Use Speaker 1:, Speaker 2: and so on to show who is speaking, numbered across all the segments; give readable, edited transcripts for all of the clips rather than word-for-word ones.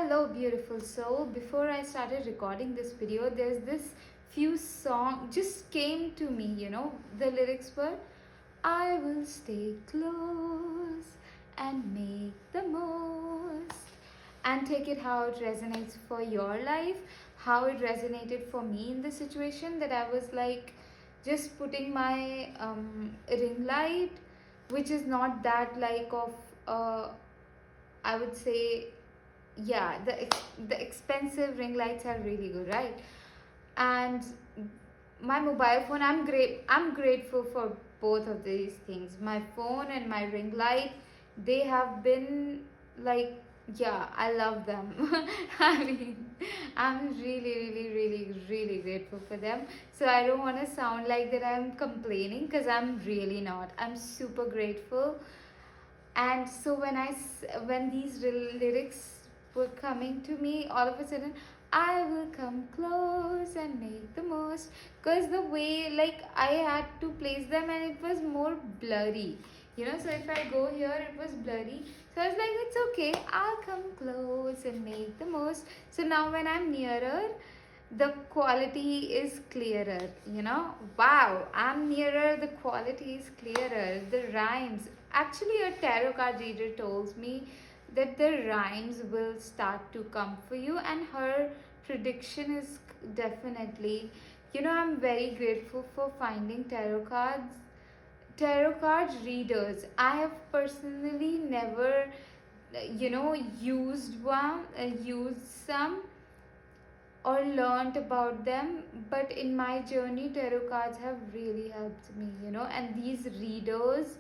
Speaker 1: Hello, beautiful soul. Before I started recording this video, there's this few song just came to me, The lyrics were, I will stay close and make the most. And take it how it resonates for your life, how it resonated for me in the situation that I was like just putting my ring light, which is not that like of I would say, yeah, the expensive ring lights are really good, right? And my mobile phone, I'm grateful for both of these things, my phone and my ring light. They have been like, yeah, I love them. I mean, I'm really grateful for them. So I don't want to sound like that I'm complaining, because I'm really not. I'm super grateful. And so when these lyrics were coming to me, all of a sudden, I will come close and make the most, because the way like I had to place them and it was more blurry, so if I go here it was blurry. So I was like, it's okay, I'll come close and make the most. So now when I'm nearer, the quality is clearer. Wow, I'm nearer, the quality is clearer, the rhymes. Actually, a tarot card reader told me that the rhymes will start to come for you, and her prediction is definitely, I'm very grateful for finding tarot card readers. I have personally never used some or learned about them, but in my journey tarot cards have really helped me, and these readers,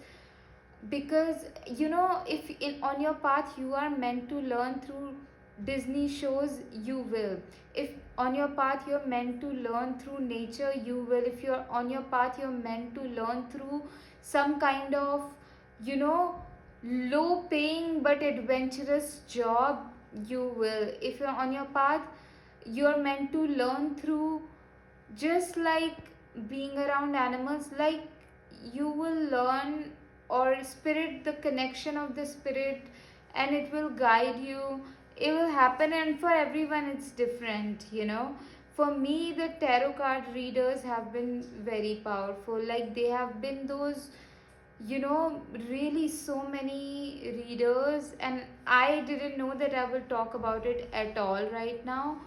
Speaker 1: because if on your path you are meant to learn through Disney shows, you will. If on your path you're meant to learn through nature, you will. If you're on your path you're meant to learn through some kind of you know low paying but adventurous job, you will. If you're on your path you're meant to learn through just like being around animals, like you will learn, or spirit, the connection of the spirit, and it will guide you. It will happen, and for everyone it's different. For me, the tarot card readers have been very powerful. Like they have been those, really so many readers, and I didn't know that I will talk about it at all right now.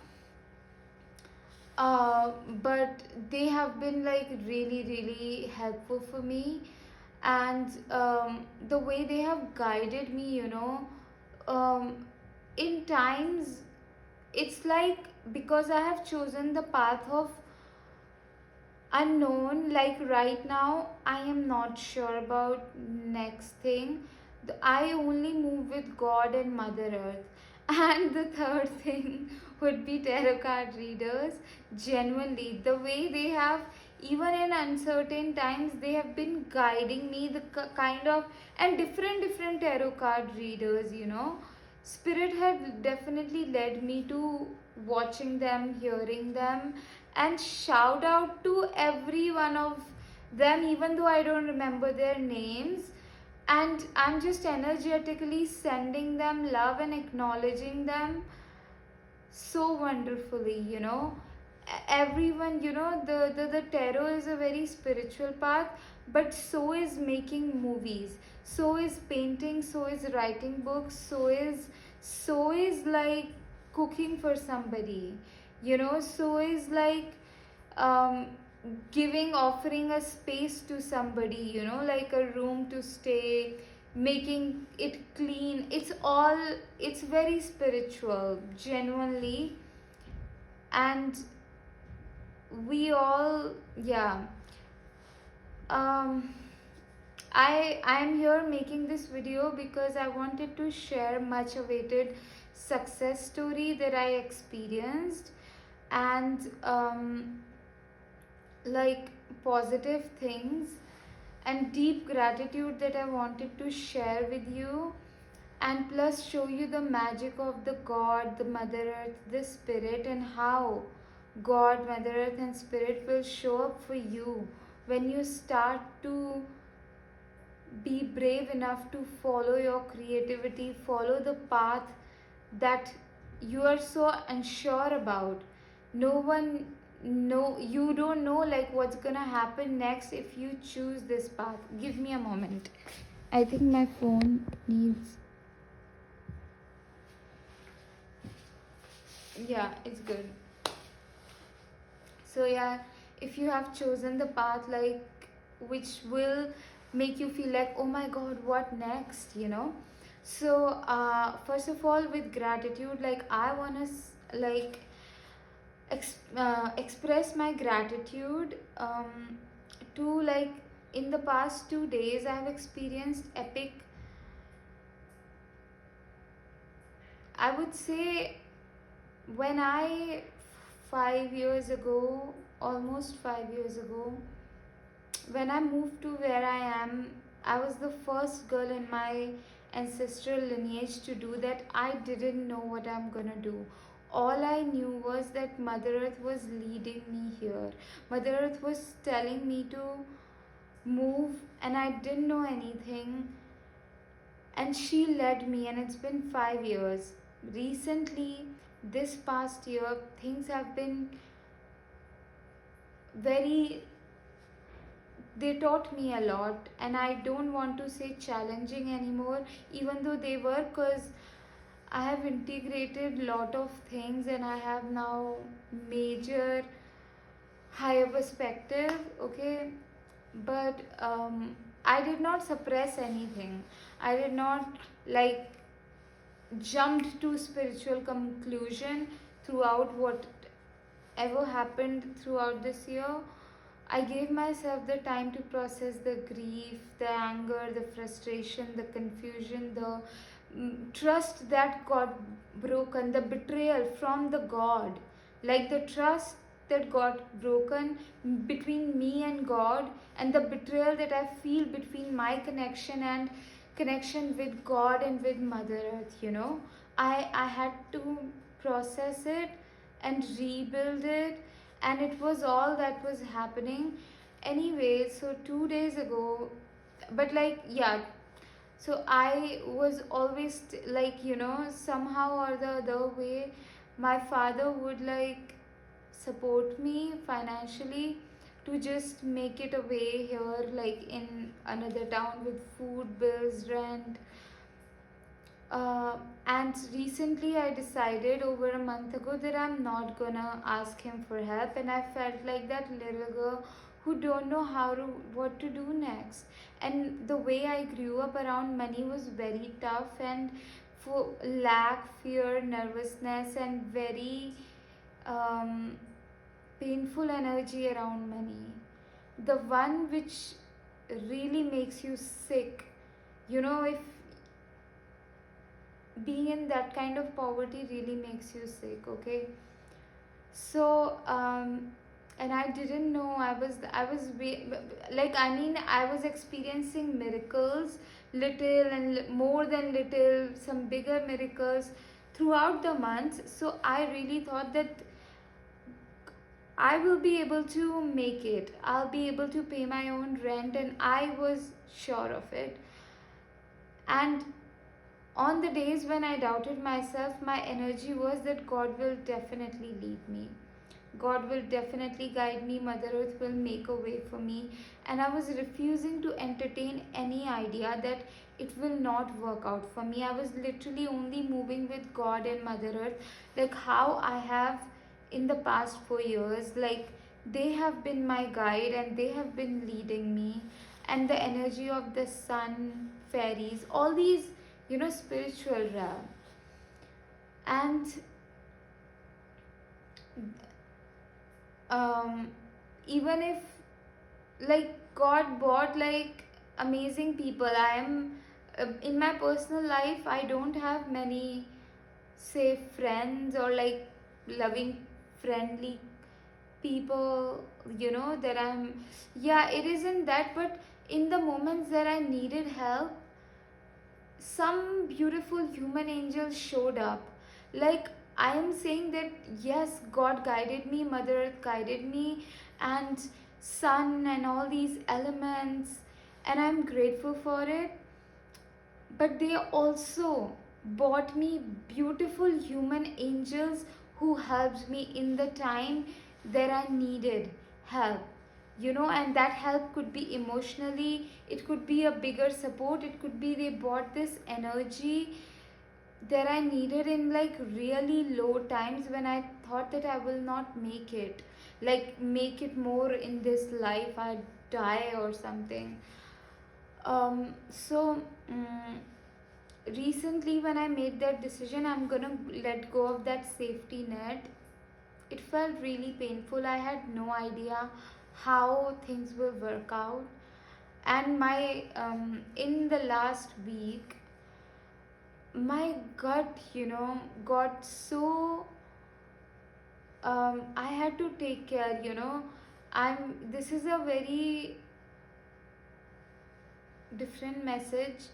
Speaker 1: But they have been like really helpful for me, and the way they have guided me, um, in times, it's like, because I have chosen the path of unknown. Like right now I am not sure about next thing. I only move with God and Mother Earth. And the third thing would be tarot card readers. Genuinely, the way they have, even in uncertain times, they have been guiding me, the kind of, and different tarot card readers, Spirit had definitely led me to watching them, hearing them, and shout out to every one of them, even though I don't remember their names. And I'm just energetically sending them love and acknowledging them so wonderfully. Everyone, the tarot is a very spiritual path, but so is making movies, so is painting, so is writing books, so is like cooking for somebody, so is like um offering a space to somebody, like a room to stay, making it clean. It's very spiritual, genuinely. And we all, yeah, um I'm here making this video because I wanted to share much awaited success story that I experienced, and like positive things and deep gratitude that I wanted to share with you, and plus show you the magic of the God, the Mother Earth, the Spirit, and how God, Mother Earth, and Spirit will show up for you when you start to be brave enough to follow your creativity, follow the path that you are so unsure about. No one, no, you don't know like what's gonna happen next if you choose this path. Give me a moment. I think my phone needs. Yeah, it's good. So yeah, if you have chosen the path like which will make you feel like, oh my god, what next, so first of all, with gratitude, like I want to like express my gratitude to like in the past 2 days I have experienced epic, I would say. When I 5 years ago, almost 5 years ago, when I moved to where I am, I was the first girl in my ancestral lineage to do that. I didn't know what I'm gonna do. All I knew was that Mother Earth was leading me here. Mother Earth was telling me to move, and I didn't know anything. And she led me, and it's been 5 years. Recently, this past year, things have been very, they taught me a lot, and I don't want to say challenging anymore, even though they were, because I have integrated lot of things and I have now major higher perspective, okay. But I did not suppress anything. I did not like jumped to spiritual conclusion throughout whatever happened throughout this year. I gave myself the time to process the grief, the anger, the frustration, the confusion, the trust that got broken, the betrayal from the God. Like the trust that got broken between me and God, and the betrayal that I feel between my connection with God and with Mother Earth. I had to process it and rebuild it, and it was all that was happening. Anyway, so 2 days ago, but like, yeah, so I was always like, somehow or the other way, my father would like support me financially to just make it away here, like in another town, with food bills, rent. uh, and recently I decided over a month ago that I'm not gonna ask him for help, and I felt like that little girl who don't know what to do next. And the way I grew up around money was very tough, and for lack, fear, nervousness, and very um, painful energy around money. The one which really makes you sick, if being in that kind of poverty really makes you sick, okay. So and I didn't know, like, I mean, I was experiencing miracles, little and more than little, some bigger miracles throughout the months. So I really thought that I will be able to make it, I'll be able to pay my own rent, and I was sure of it. And on the days when I doubted myself, my energy was that God will definitely lead me. God will definitely guide me. Mother Earth will make a way for me. And I was refusing to entertain any idea that it will not work out for me. I was literally only moving with God and Mother Earth, like how I have in the past 4 years. Like, they have been my guide and they have been leading me. And the energy of the sun, fairies, all these, spiritual realm. And um, even if like God brought like amazing people, I am in my personal life, I don't have many, say, friends or like loving, friendly people, that I'm, yeah, it isn't that, but in the moments that I needed help, some beautiful human angels showed up. Like, I am saying that yes, God guided me, Mother Earth guided me, and sun and all these elements, and I'm grateful for it. But they also bought me beautiful human angels who helped me in the time that I needed help. And that help could be emotionally, it could be a bigger support, it could be they bought this energy that I needed in like really low times when I thought that I will not make it. Like, make it more in this life, I'd die or something. So, recently when I made that decision, I'm gonna let go of that safety net. It felt really painful. I had no idea how things will work out. And my in the last week, my gut, got so I had to take care. This is a very different message,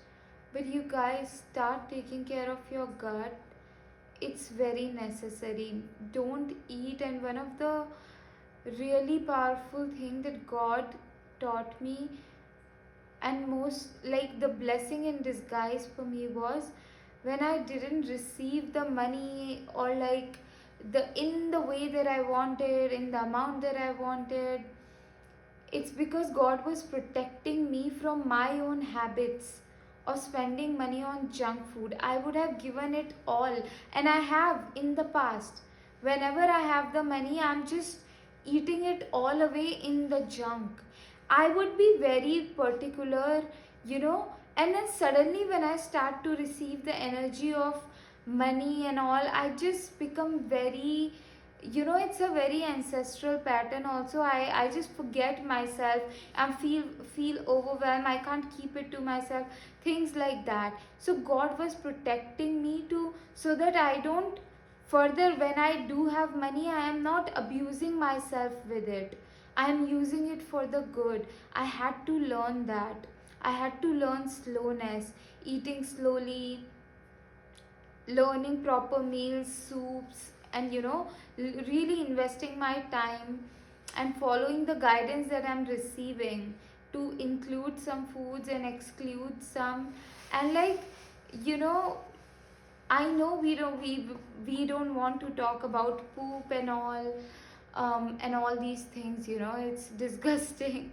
Speaker 1: but you guys start taking care of your gut. It's very necessary. Don't eat. And one of the really powerful thing that God taught me, and most like the blessing in disguise for me, was when I didn't receive the money, or like the in the way that I wanted, in the amount that I wanted. It's because God was protecting me from my own habits of spending money on junk food. I would have given it all, and I have in the past. Whenever I have the money, I'm just eating it all away in the junk. I would be very particular, and then suddenly, when I start to receive the energy of money and all, I just become very, it's a very ancestral pattern also. I just forget myself and feel overwhelmed. I can't keep it to myself, things like that. So God was protecting me to, so that I don't further, when I do have money, I am not abusing myself with it. I am using it for the good. I had to learn that. I had to learn slowness, eating slowly, learning proper meals, soups, and really investing my time and following the guidance that I'm receiving, to include some foods and exclude some. And like, you know I know we don't want to talk about poop and all these things. It's disgusting.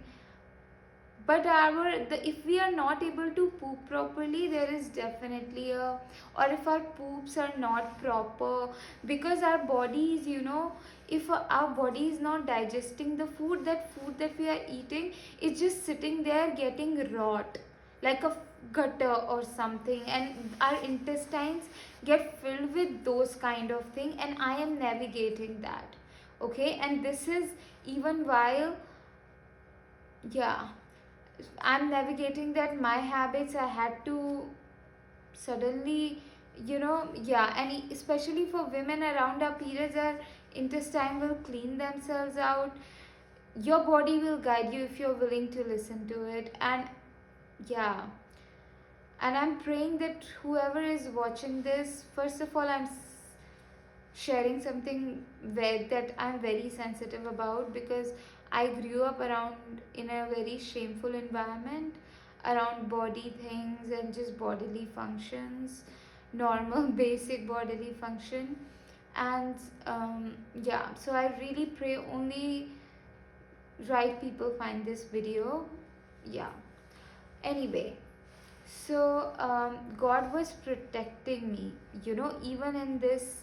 Speaker 1: But if we are not able to poop properly, there is definitely a, or if our poops are not proper, because our bodies, if our body is not digesting the food, that we are eating is just sitting there getting rot, like a gutter or something, and our intestines get filled with those kind of thing, and I am navigating that. Okay, and this is even while, yeah, I'm navigating that my habits. I had to suddenly, yeah, and especially for women around our periods, our intestine will clean themselves out. Your body will guide you if you're willing to listen to it. And yeah, and I'm praying that whoever is watching this, first of all, I'm sharing something that I'm very sensitive about, because I grew up around in a very shameful environment around body things and just bodily functions, normal basic bodily function. And yeah, so I really pray only right people find this video. Yeah. Anyway, so God was protecting me, even in this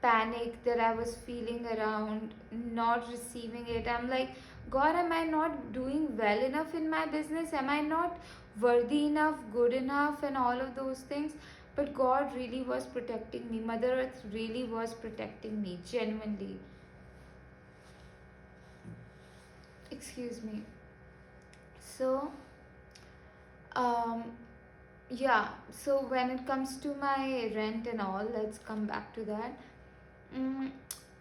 Speaker 1: panic that I was feeling around not receiving it. I'm like, God, am I not doing well enough in my business? Am I not worthy enough, good enough, and all of those things? But God really was protecting me. Mother Earth really was protecting me, genuinely. Excuse me. So, um, yeah, so when it comes to my rent and all, let's come back to that. Mm,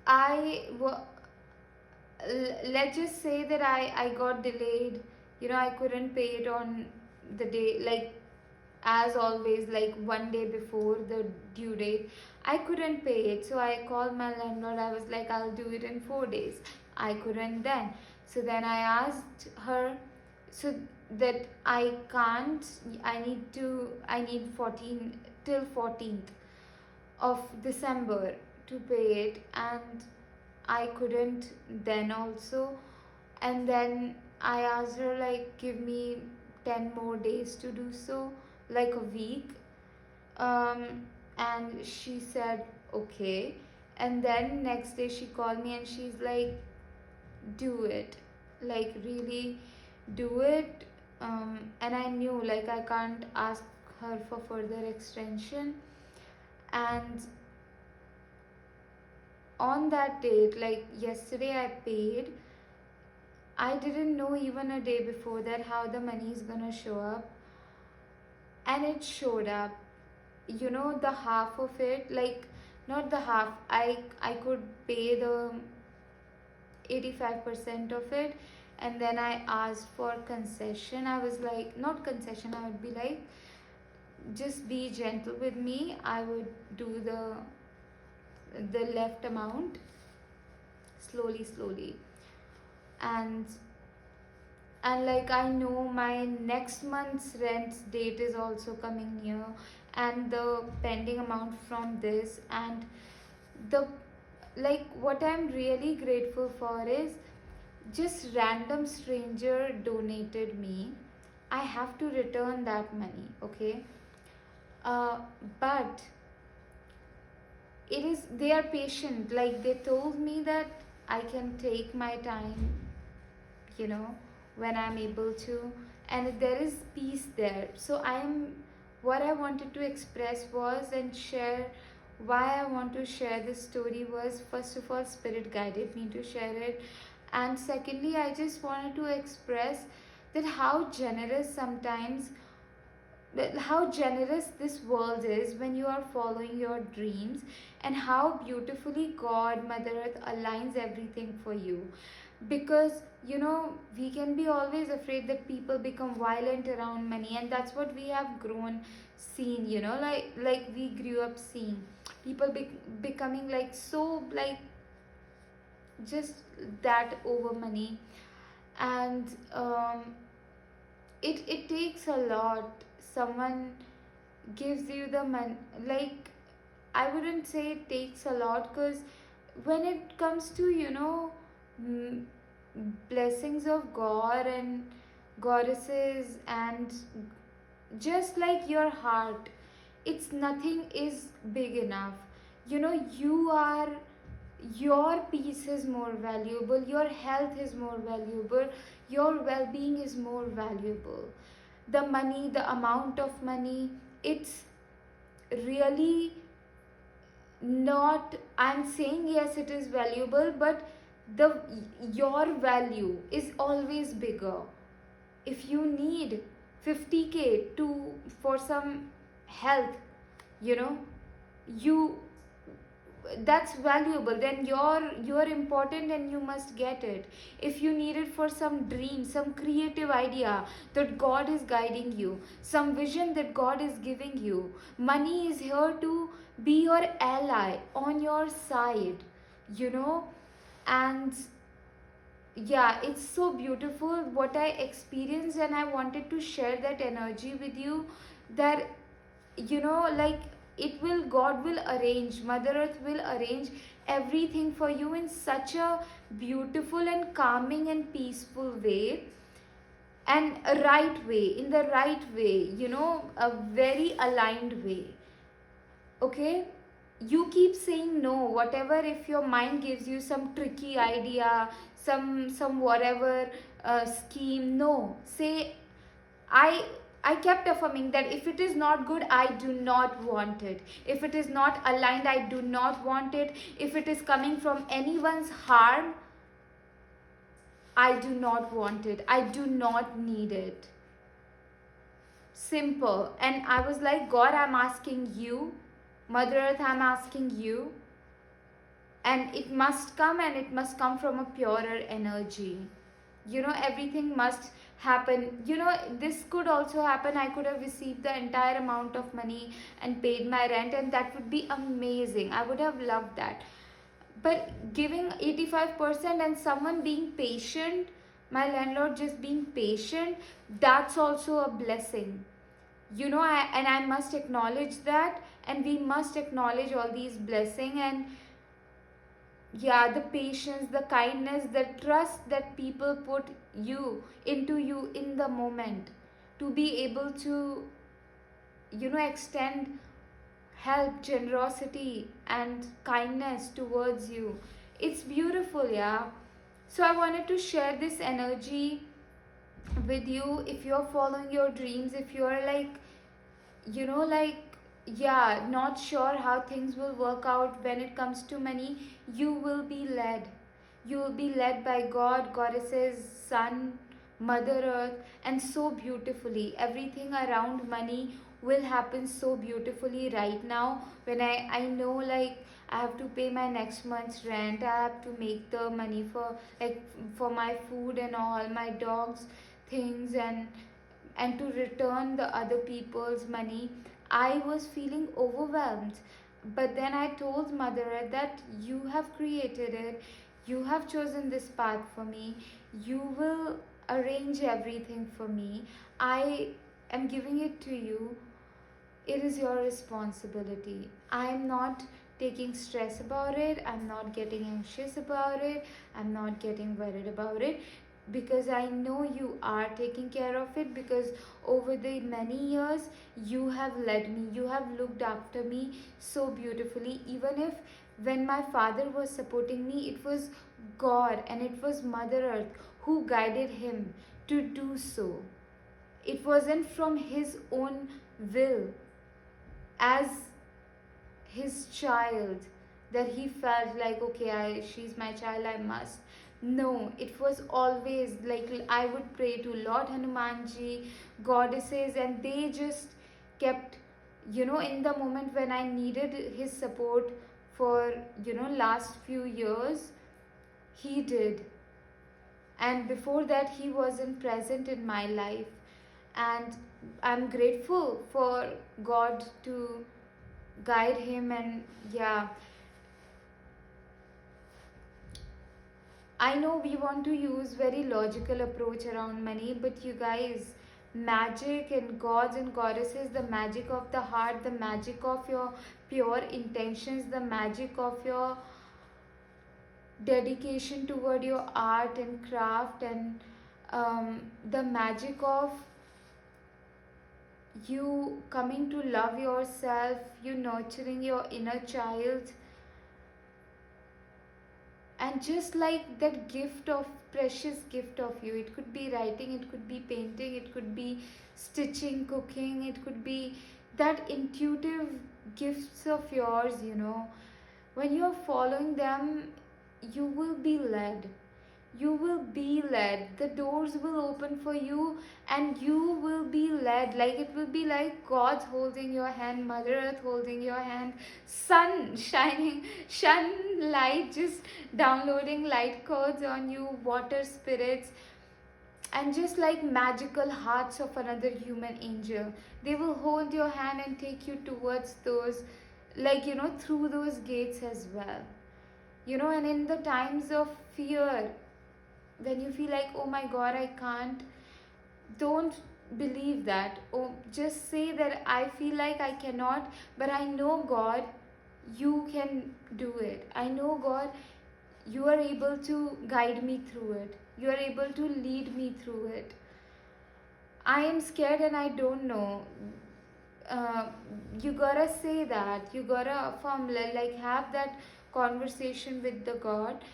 Speaker 1: I let's just say that I got delayed. I couldn't pay it on the day, like as always, like one day before the due date. I couldn't pay it, so I called my landlord. I was like, I'll do it in 4 days. I couldn't then. So then I asked her, so that I can't, I need 14 till 14th of December to pay it, and I couldn't then also. And then I asked her, like, give me 10 more days to do so, like a week. And she said, okay. And then next day she called me and she's like, do it, like, really do it. And I knew, like, I can't ask her for further extension. And on that date, like yesterday, I paid. I didn't know even a day before that how the money is gonna show up, and it showed up. You know, the half of it, like, not the half. I could pay the 85% of it, and then I asked for concession. I was like, not concession. I would be like, just be gentle with me. I would do the left amount slowly, slowly. And like, I know my next month's rent date is also coming near, and the pending amount from this, and the, like, what I'm really grateful for is just random stranger donated me. I have to return that money, okay? uh, but it is, they are patient. Like, they told me that I can take my time, you know, when I'm able to, and there is peace there. So what I wanted to express was, and share, why I want to share this story was, first of all, spirit guided me to share it, and secondly, I just wanted to express that how generous sometimes, how generous this world is when you are following your dreams, and how beautifully God, Mother Earth, aligns everything for you. Because, you know, we can be always afraid that people become violent around money, and that's what we have grown seeing, you know, like we grew up seeing people becoming like, so, like, just that over money. And it takes a lot. Someone gives you the money, like, I wouldn't say it takes a lot, because when it comes to, you know, mm, blessings of God and goddesses, and just like your heart, it's nothing is big enough. You know, you are, your peace is more valuable, your health is more valuable, your well-being is more valuable. The money, the amount of money, it's really not, I'm saying yes, it is valuable, but the your value is always bigger. If you need 50K to, for some health, you know, you, that's valuable, then you're important and you must get it. If you need it for some dream, some creative idea that God is guiding you, some vision that God is giving you, money is here to be your ally, on your side, you know. And yeah, it's so beautiful what I experienced, and I wanted to share that energy with you, that, you know, like, it will, God will arrange, Mother Earth will arrange everything for you in such a beautiful and calming and peaceful way, and a right way, in the right way, you know, a very aligned way. Okay, you keep saying no, whatever, if your mind gives you some tricky idea, some whatever scheme, no, say, I I kept affirming that if it is not good, I do not want it. If it is not aligned, I do not want it. If it is coming from anyone's harm, I do not want it. I do not need it. Simple. And I was like, God, I'm asking you, Mother Earth, I'm asking you, and it must come, and it must come from a purer energy. You know, everything must happen. You know, this could also happen, I could have received the entire amount of money and paid my rent, and that would be amazing. I would have loved that. But giving 85% and someone being patient, my landlord just being patient, that's also a blessing. And I must acknowledge that, and we must acknowledge all these blessing, and yeah, the patience, the kindness, the trust that people put you into you in the moment, to be able to extend help, generosity, and kindness towards you. It's beautiful, yeah. So I wanted to share this energy with you. If you're following your dreams, if you're like, like, yeah, not sure how things will work out when it comes to money, you will be led. You will be led by God, goddesses, sun, Mother Earth, and so beautifully. Everything around money will happen so beautifully right now. When I know, like, I have to pay my next month's rent, I have to make the money for, like, for my food and all, my dogs, things, and to return the other people's money. I was feeling overwhelmed. But then I told Mother Earth that you have created it, you have chosen this path for me, you will arrange everything for me. I am giving it to you. It is your responsibility. I am not taking stress about it, I'm not getting anxious about it, I'm not getting worried about it, because I know you are taking care of it, because over the many years you have led me, you have looked after me so beautifully. Even if when my father was supporting me, it was God and it was Mother Earth who guided him to do so. It wasn't from his own will, as his child, that he felt like, okay, she's my child, I must. No, it was always like I would pray to Lord Hanumanji, goddesses, and they just kept, in the moment when I needed his support for, last few years, he did. And before that, he wasn't present in my life. And I'm grateful for God to guide him. And yeah, I know we want to use very logical approach around money, but you guys, magic and gods and goddesses, the magic of the heart, the magic of your pure intentions, the magic of your dedication toward your art and craft, and the magic of you coming to love yourself, you nurturing your inner child, and just like that gift of precious gift of you, it could be writing, it could be painting, it could be stitching, cooking, it could be that intuitive gifts of yours, when you're following them, you will be led. You will be led, the doors will open for you, and you will be led. Like, it will be like God's holding your hand, Mother Earth holding your hand, sun shining, sunlight just downloading light codes on you, water spirits, and just like magical hearts of another human angel, they will hold your hand and take you towards those, like, through those gates as well. And in the times of fear, when you feel like, oh my God, I can't, don't believe that. Oh, just say that I feel like I cannot, but I know, God, you can do it. I know, God, you are able to guide me through it, you are able to lead me through it. I am scared and I don't know. uh, you gotta say that, you gotta affirm, like, have that conversation with the God,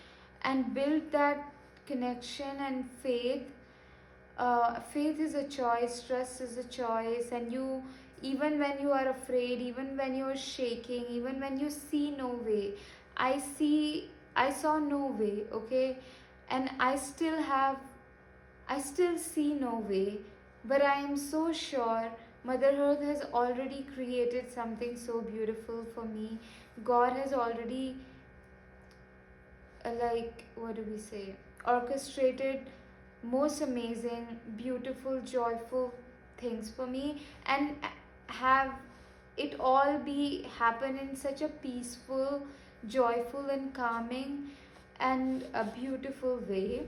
Speaker 1: and build that connection and faith. Faith is a choice, trust is a choice, and you, even when you are afraid, even when you're shaking, even when you see no way, I saw no way, okay, and I still see no way, but I am so sure Mother Earth has already created something so beautiful for me. God has already, like, what do we say, orchestrated most amazing, beautiful, joyful things for me, and have it all be happen in such a peaceful, joyful, and calming, and a beautiful way.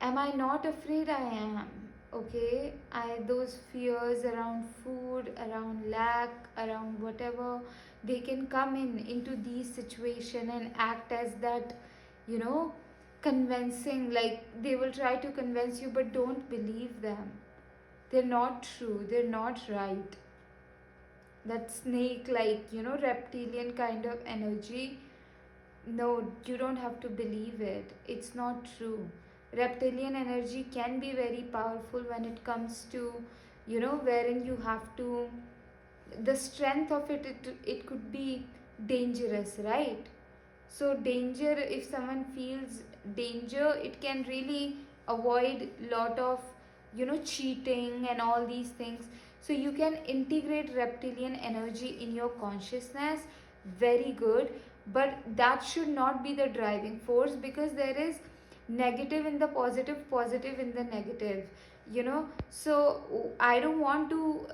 Speaker 1: Am I not afraid? I am. okay, I those fears around food, around lack, around whatever, they can come in into these situation and act as that, you know, convincing, like they will try to convince you, but don't believe them. They're not true, they're not right. That snake, like, you know, reptilian kind of energy, no, you don't have to believe it. It's not true. Reptilian energy can be very powerful when it comes to, you know, wherein you have to, the strength of it could be dangerous, right? So danger, if someone feels danger, it can really avoid lot of, you know, cheating and all these things. So you can integrate reptilian energy in your consciousness, very good. But that should not be the driving force, because there is negative in the positive, positive in the negative, you know. So I don't want to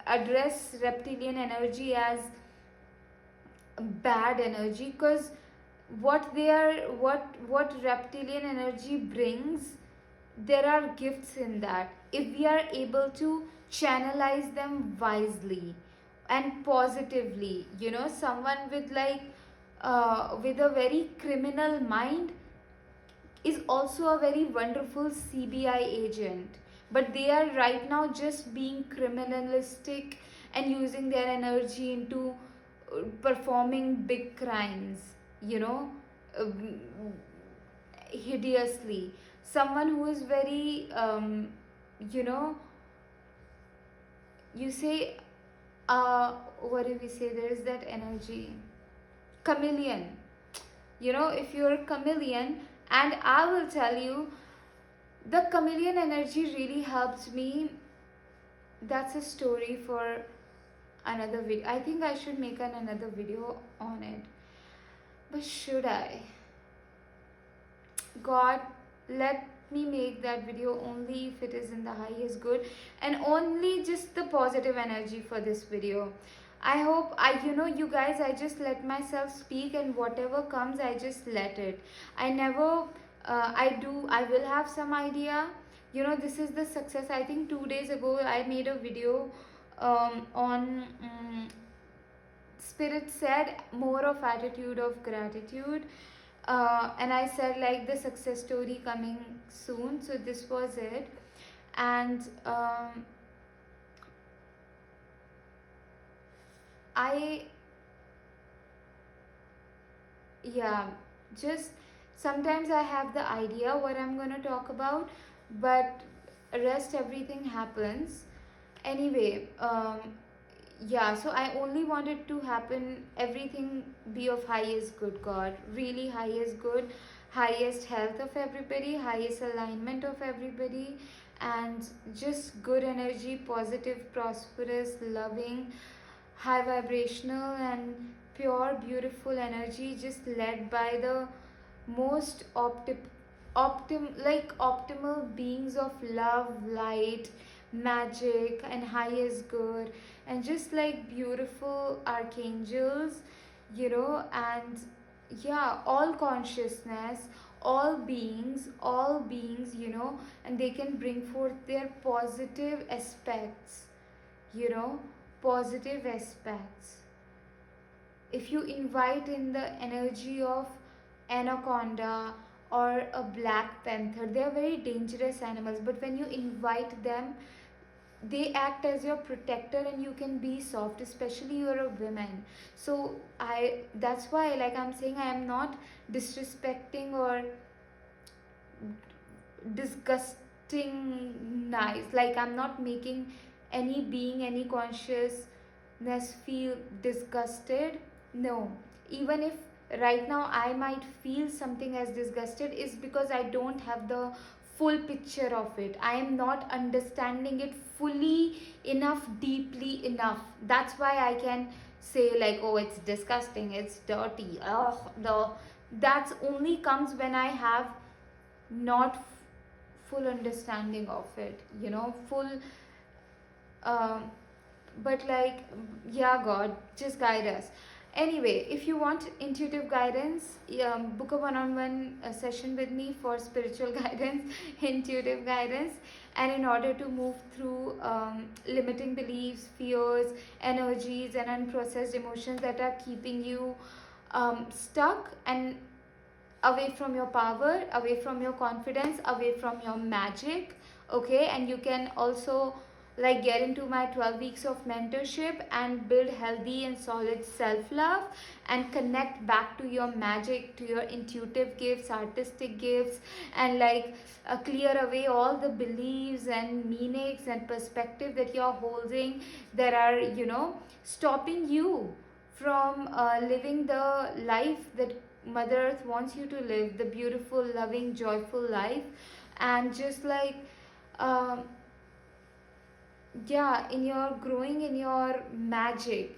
Speaker 1: address reptilian energy as bad energy, because what they are, what reptilian energy brings, there are gifts in that if we are able to channelize them wisely and positively. You know, someone with like with a very criminal mind is also a very wonderful CBI agent, but they are right now just being criminalistic and using their energy into performing big crimes, you know, um, hideously. Someone who is very, you know, you say, what do we say? There is that energy, chameleon. You know, if you're a chameleon, and I will tell you, the chameleon energy really helps me. That's a story for another video. I think I should make another video on it. But should I? God, let me make that video only if it is in the highest good, and only just the positive energy for this video. I hope you know, you guys, I just let myself speak, and whatever comes, I just let it. I never, I will have some idea. You know, this is the success. I think 2 days ago, I made a video on Spirit said more of attitude of gratitude, and I said like the success story coming soon. So this was it, and I, yeah, just sometimes I have the idea what I'm gonna talk about, but rest everything happens anyway. Yeah, so I only want it to happen, everything be of highest good, God, really highest good, highest health of everybody, highest alignment of everybody, and just good energy, positive, prosperous, loving, high vibrational and pure beautiful energy, just led by the most optimal beings of love, light, magic and highest good, and just like beautiful archangels, you know. And yeah, all consciousness, all beings, you know, and they can bring forth their positive aspects, you know, positive aspects. If you invite in the energy of anaconda or a black panther, they are very dangerous animals, but when you invite them, they act as your protector, and you can be soft, especially you're a woman. So I, that's why, like I'm saying, I am not disrespecting or disgusting nice, like I'm not making any being, any consciousness feel disgusted. No, even if right now I might feel something as disgusted, is because I don't have the full picture of it. I am not understanding it fully enough, deeply enough. That's why I can say like, oh, it's disgusting, it's dirty, oh, the, that's only comes when I have not full understanding of it, you know, full, um, but like, yeah, God, just guide us. Anyway, if you want intuitive guidance, book a one-on-one session with me for spiritual guidance, intuitive guidance, and in order to move through limiting beliefs, fears, energies, and unprocessed emotions that are keeping you stuck and away from your power, away from your confidence, away from your magic. Okay, and you can also like get into my 12 weeks of mentorship and build healthy and solid self love and connect back to your magic, to your intuitive gifts, artistic gifts, and like clear away all the beliefs and meanings and perspective that you're holding that are, stopping you from living the life that Mother Earth wants you to live, the beautiful, loving, joyful life. And just like um, yeah, in your growing in your magic.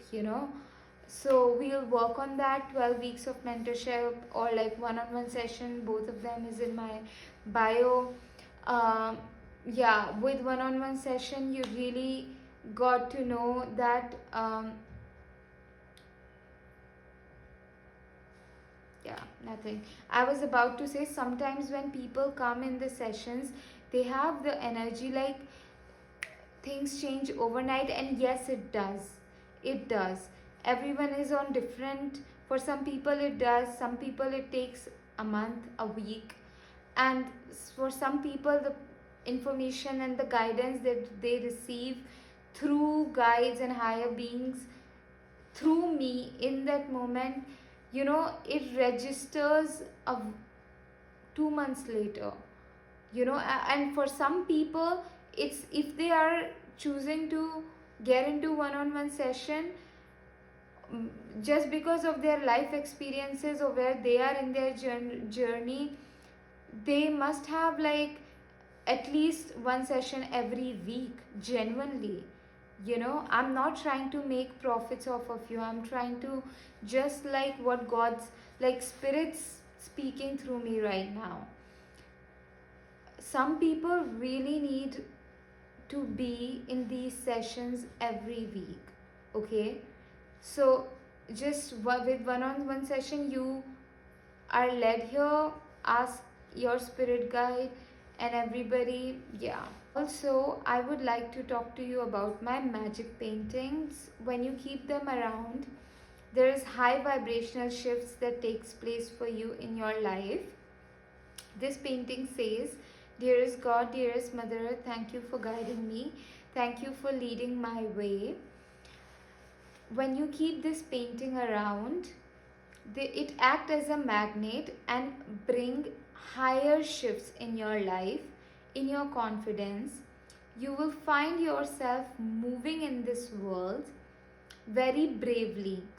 Speaker 1: So we'll work on that. 12 weeks of mentorship or like one-on-one session, both of them is in my bio. um, yeah, with one-on-one session you really got to know that yeah, nothing. I was about to say, sometimes when people come in the sessions, they have the energy like things change overnight, and yes, it does. It does. Everyone is on different. For some people, it does. Some people, it takes a month, a week, and for some people, the information and the guidance that they receive through guides and higher beings through me in that moment, it registers 2 months later. And for some people, it's if they are choosing to get into one-on-one session, just because of their life experiences or where they are in their journey, they must have like at least one session every week, genuinely. I'm not trying to make profits off of you. I'm trying to just like what God's like spirits speaking through me right now. Some people really need to be in these sessions every week. Okay, so just with one-on-one session, you are led here. Ask your spirit guide and everybody. Yeah, also I would like to talk to you about my magic paintings. When you keep them around, there is high vibrational shifts that takes place for you in your life. This painting says, "Dearest God, dearest Mother, thank you for guiding me. Thank you for leading my way." When you keep this painting around, it acts as a magnet and bring higher shifts in your life, in your confidence. You will find yourself moving in this world very bravely.